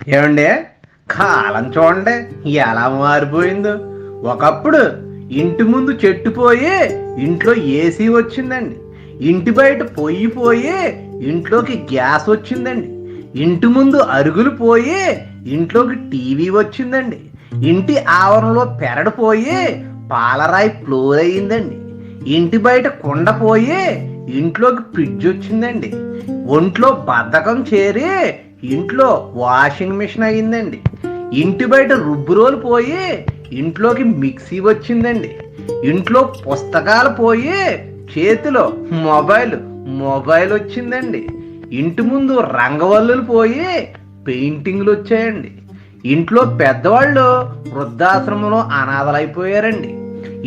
ఏమండి, కాలం చూడండి ఎలా మారిపోయిందో. ఒకప్పుడు ఇంటి ముందు చెట్టు పోయి ఇంట్లో ఏసీ వచ్చిందండి. ఇంటి బయట పొయ్యి పోయి ఇంట్లోకి గ్యాస్ వచ్చిందండి. ఇంటి ముందు అరుగులు పోయి ఇంట్లోకి టీవీ వచ్చిందండి. ఇంటి ఆవరణలో పెరడు పోయి పాలరాయి ఫ్లోర్ అయ్యిందండి. ఇంటి బయట కుండ పోయి ఇంట్లోకి ఫ్రిడ్జ్ వచ్చిందండి. ఒంట్లో బద్ధకం చేరి ఇంట్లో వాషింగ్ మిషన్ అయ్యిందండి. ఇంటి బయట రుబ్బురోలు పోయి ఇంట్లోకి మిక్సీ వచ్చిందండి. ఇంట్లో పుస్తకాలు పోయి చేతిలో మొబైల్ వచ్చిందండి. ఇంటి ముందు రంగవల్లులు పోయి పెయింటింగ్లు వచ్చాయండి. ఇంట్లో పెద్దవాళ్ళు వృద్ధాశ్రమంలో అనాథలైపోయారండి.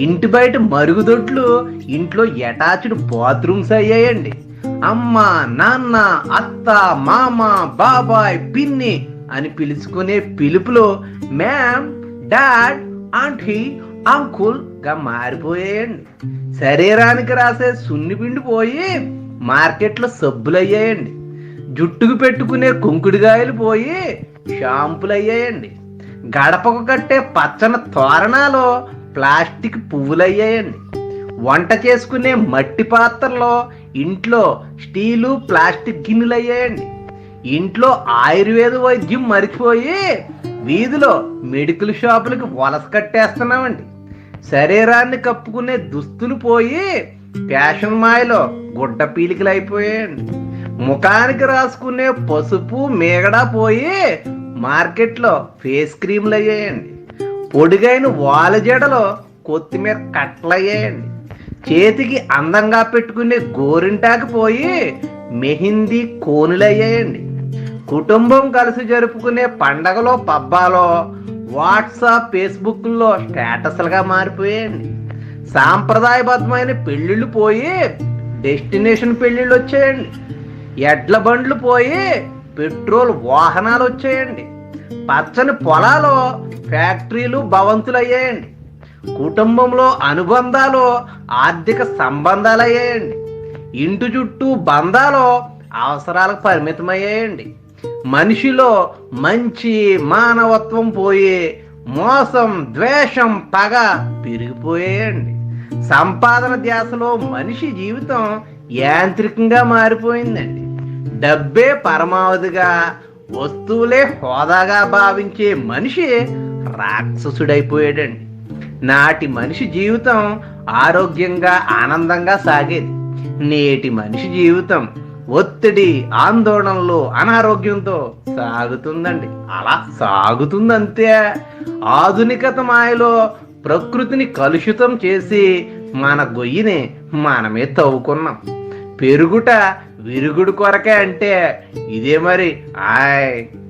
ఇంటి బయట మరుగుదొడ్లు ఇంట్లో అటాచ్డ్ బాత్రూమ్స్ అయ్యాయండి. అమ్మ, నాన్న, అత్త, మామ, బాబాయ్, పిన్ని అని పిలుచుకునే పిలుపులు మ్యామ్, డాడ్, ఆంటీ, అంకుల్ గా మారిపోయాయండి. శరీరానికి రాసే సున్నిపిండి పోయి మార్కెట్లో సబ్బులు అయ్యాయండి. జుట్టుకు పెట్టుకునే కుంకుడుగాయలు పోయి షాంపులు అయ్యాయండి. గడపకు కట్టే పచ్చని తోరణాలు ప్లాస్టిక్ పువ్వులయ్యాయండి. వంట చేసుకునే మట్టి పాత్రలో ఇంట్లో స్టీలు ప్లాస్టిక్ గిన్నెలు అయ్యాయండి. ఇంట్లో ఆయుర్వేద వైద్యం మరిచిపోయి వీధిలో మెడికల్ షాపులకి వలస కట్టేస్తున్నామండి. శరీరాన్ని కప్పుకునే దుస్తులు పోయి ఫ్యాషన్ మాయలో గుడ్డ పీలికలు అయిపోయాయండి. ముఖానికి రాసుకునే పసుపు మేగడ పోయి మార్కెట్లో ఫేస్ క్రీమ్లు అయ్యాయండి. పొడిగైన వాల జడలో కొత్తిమీర కట్టలు అయ్యాయండి. చేతికి అందంగా పెట్టుకునే గోరింటాకు పోయి మెహిందీ కోనులు అయ్యాయండి. కుటుంబం కలిసి జరుపుకునే పండగలో పబ్బాలో వాట్సాప్ ఫేస్బుక్లో స్టేటస్లుగా మారిపోయాయండి. సాంప్రదాయబద్ధమైన పెళ్ళిళ్ళు పోయి డెస్టినేషన్ పెళ్ళిళ్ళు వచ్చాయండి. ఎడ్ల బండ్లు పోయి పెట్రోల్ వాహనాలు వచ్చాయండి. పచ్చని పొలాలు ఫ్యాక్టరీలు భవంతులు అయ్యాయండి. కుటుంబంలో అనుబంధాలు ఆర్థిక సంబంధాలు అయ్యాయండి. ఇంటి చుట్టూ బంధాలు అవసరాలకు పరిమితమయ్యాయండి. మనిషిలో మంచి మానవత్వం పోయి మోసం, ద్వేషం, పగ పెరిగిపోయాయండి. సంపాదన ధ్యాసలో మనిషి జీవితం యాంత్రికంగా మారిపోయిందండి. డబ్బే పరమావధిగా, వస్తువులే హోదాగా భావించే మనిషి రాక్షసుడైపోయాడండి. నాటి మనిషి జీవితం ఆరోగ్యంగా, ఆనందంగా సాగేది. నేటి మనిషి జీవితం ఒత్తిడి, ఆందోళనలు, అనారోగ్యంతో సాగుతుందండి. అలా సాగుతుందంతే. ఆధునికత మాయలో ప్రకృతిని కలుషితం చేసి మన గొయ్యిని మనమే తవ్వుకున్నాం. పెరుగుట విరుగుడు కొరకే అంటే ఇదే మరి. ఆయ్